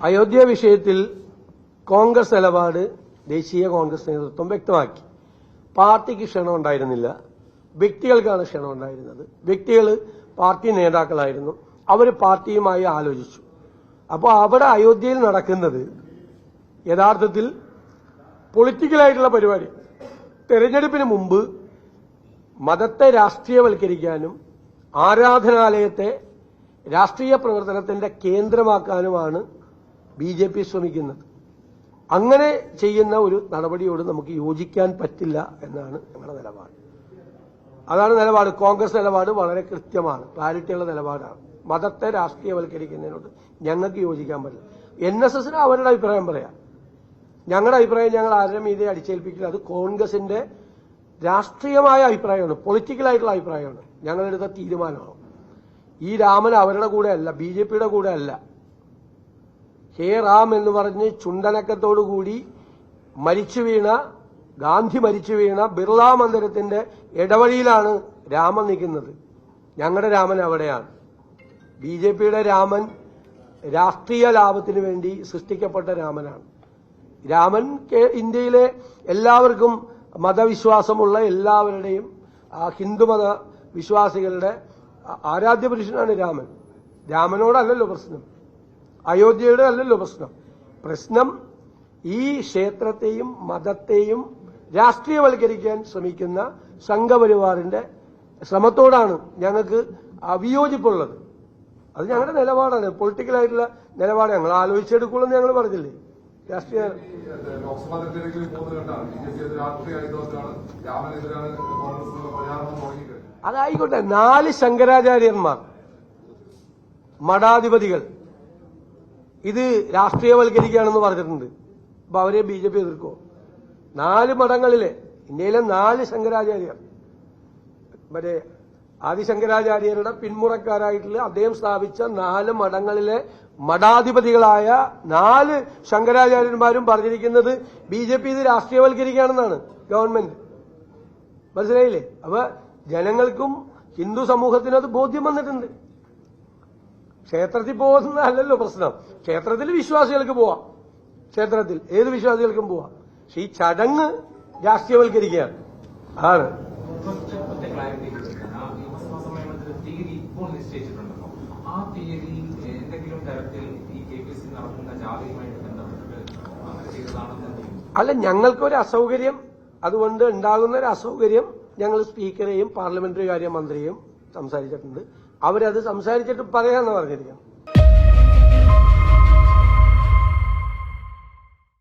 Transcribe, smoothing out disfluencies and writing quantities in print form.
അയോധ്യ വിഷയത്തിൽ കോൺഗ്രസ് നിലപാട് ദേശീയ കോൺഗ്രസ് നേതൃത്വം വ്യക്തമാക്കി. പാർട്ടിക്ക് ക്ഷണം ഉണ്ടായിരുന്നില്ല, വ്യക്തികൾക്കാണ് ക്ഷണം ഉണ്ടായിരുന്നത്. വ്യക്തികൾ പാർട്ടി നേതാക്കളായിരുന്നു, അവർ പാർട്ടിയുമായി ആലോചിച്ചു. അപ്പോൾ അവിടെ അയോധ്യയിൽ നടക്കുന്നത് യഥാർത്ഥത്തിൽ പൊളിറ്റിക്കലായിട്ടുള്ള പരിപാടി. തെരഞ്ഞെടുപ്പിന് മുമ്പ് മതത്തെ രാഷ്ട്രീയവൽക്കരിക്കാനും ആരാധനാലയത്തെ രാഷ്ട്രീയ പ്രവർത്തനത്തിന്റെ കേന്ദ്രമാക്കാനുമാണ് BJP ശ്രമിക്കുന്നത്. അങ്ങനെ ചെയ്യുന്ന ഒരു നടപടിയോട് നമുക്ക് യോജിക്കാൻ പറ്റില്ല എന്നാണ് ഞങ്ങളുടെ നിലപാട്. അതാണ് നിലപാട്. കോൺഗ്രസ് നിലപാട് വളരെ കൃത്യമാണ്, ക്ലാരിറ്റിയുള്ള നിലപാടാണ്. മതത്തെ രാഷ്ട്രീയവൽക്കരിക്കുന്നതിനോട് ഞങ്ങൾക്ക് യോജിക്കാൻ പറ്റില്ല. NSSന് അവരുടെ അഭിപ്രായം പറയാം, ഞങ്ങളുടെ അഭിപ്രായം ഞങ്ങൾ ആരുടെ മീതെ അടിച്ചേൽപ്പിക്കില്ല. അത് കോൺഗ്രസിന്റെ രാഷ്ട്രീയമായ അഭിപ്രായമാണ്, പൊളിറ്റിക്കലായിട്ടുള്ള അഭിപ്രായമാണ്, ഞങ്ങളെടുത്ത തീരുമാനമാണ്. ഈ രാമൻ അവരുടെ കൂടെ അല്ല, BJPയുടെ കൂടെ അല്ല. ഹേ റാം എന്ന് പറഞ്ഞ് ചുണ്ടനക്കത്തോടുകൂടി ഗാന്ധി മരിച്ചു വീണ ബിർള മന്ദിരത്തിന്റെ ഇടവഴിയിലാണ് രാമൻ നിൽക്കുന്നത്. ഞങ്ങളുടെ രാമൻ അവിടെയാണ്. BJPയുടെ രാമൻ രാഷ്ട്രീയ ലാഭത്തിന് വേണ്ടി സൃഷ്ടിക്കപ്പെട്ട രാമനാണ്. രാമൻ ഇന്ത്യയിലെ എല്ലാവർക്കും മതവിശ്വാസമുള്ള എല്ലാവരുടെയും ഹിന്ദുമത വിശ്വാസികളുടെ ആരാധ്യ പുരുഷനാണ് രാമൻ. രാമനോടല്ലല്ലോ പ്രശ്നം, അയോധ്യയുടെ അല്ലല്ലോ പ്രശ്നം ഈ ക്ഷേത്രത്തെയും മതത്തെയും രാഷ്ട്രീയവൽക്കരിക്കാൻ ശ്രമിക്കുന്ന സംഘപരിവാറിന്റെ ശ്രമത്തോടാണ് ഞങ്ങൾക്ക് അവിയോജിപ്പുള്ളത്. അത് ഞങ്ങളുടെ നിലപാടാണ്, പൊളിറ്റിക്കലായിട്ടുള്ള നിലപാട്. ഞങ്ങൾ ആലോചിച്ചെടുക്കുള്ളൂ എന്ന് ഞങ്ങൾ പറഞ്ഞില്ലേ. രാഷ്ട്രീയ അതായിക്കോട്ടെ. 4 ശങ്കരാചാര്യന്മാർ മഠാധിപതികൾ ഇത് രാഷ്ട്രീയവൽക്കരിക്കുകയാണെന്ന് പറഞ്ഞിട്ടുണ്ട്. അപ്പൊ അവരെ BJP എതിർക്കുമോ? 4 മഠങ്ങളിലെ ഇന്ത്യയിലെ 4 ശങ്കരാചാര്യർ, മറ്റേ ആദിശങ്കരാചാര്യരുടെ പിന്മുറക്കാരായിട്ടുള്ള അദ്ദേഹം സ്ഥാപിച്ച 4 മഠങ്ങളിലെ മഠാധിപതികളായ 4 ശങ്കരാചാര്യന്മാരും പറഞ്ഞിരിക്കുന്നത് BJP ഇത് രാഷ്ട്രീയവൽക്കരിക്കുകയാണെന്നാണ് ഗവൺമെന്റ്. മനസ്സിലായില്ലേ? അപ്പൊ ജനങ്ങൾക്കും ഹിന്ദു സമൂഹത്തിനും അത് ബോധ്യം വന്നിട്ടുണ്ട്. ക്ഷേത്രത്തിൽ പോകുന്നതല്ലല്ലോ പ്രശ്നം. ക്ഷേത്രത്തിൽ വിശ്വാസികൾക്ക് പോവാം, ക്ഷേത്രത്തിൽ ഏത് വിശ്വാസികൾക്കും പോവാം. പക്ഷെ ഈ ചടങ്ങ് രാഷ്ട്രീയവൽക്കരിക്കുകയാണ്. ആണ് അല്ല, ഞങ്ങൾക്കൊരു അസൗകര്യം, അതുകൊണ്ട് ഉണ്ടാകുന്ന ഒരു അസൗകര്യം ഞങ്ങൾ സ്പീക്കറെയും പാർലമെന്ററി കാര്യ മന്ത്രിയെയും സംസാരിച്ചിട്ടുണ്ട്. അവരത് സംസാരിച്ചിട്ട് പറയാമെന്ന് പറഞ്ഞിരിക്കണം.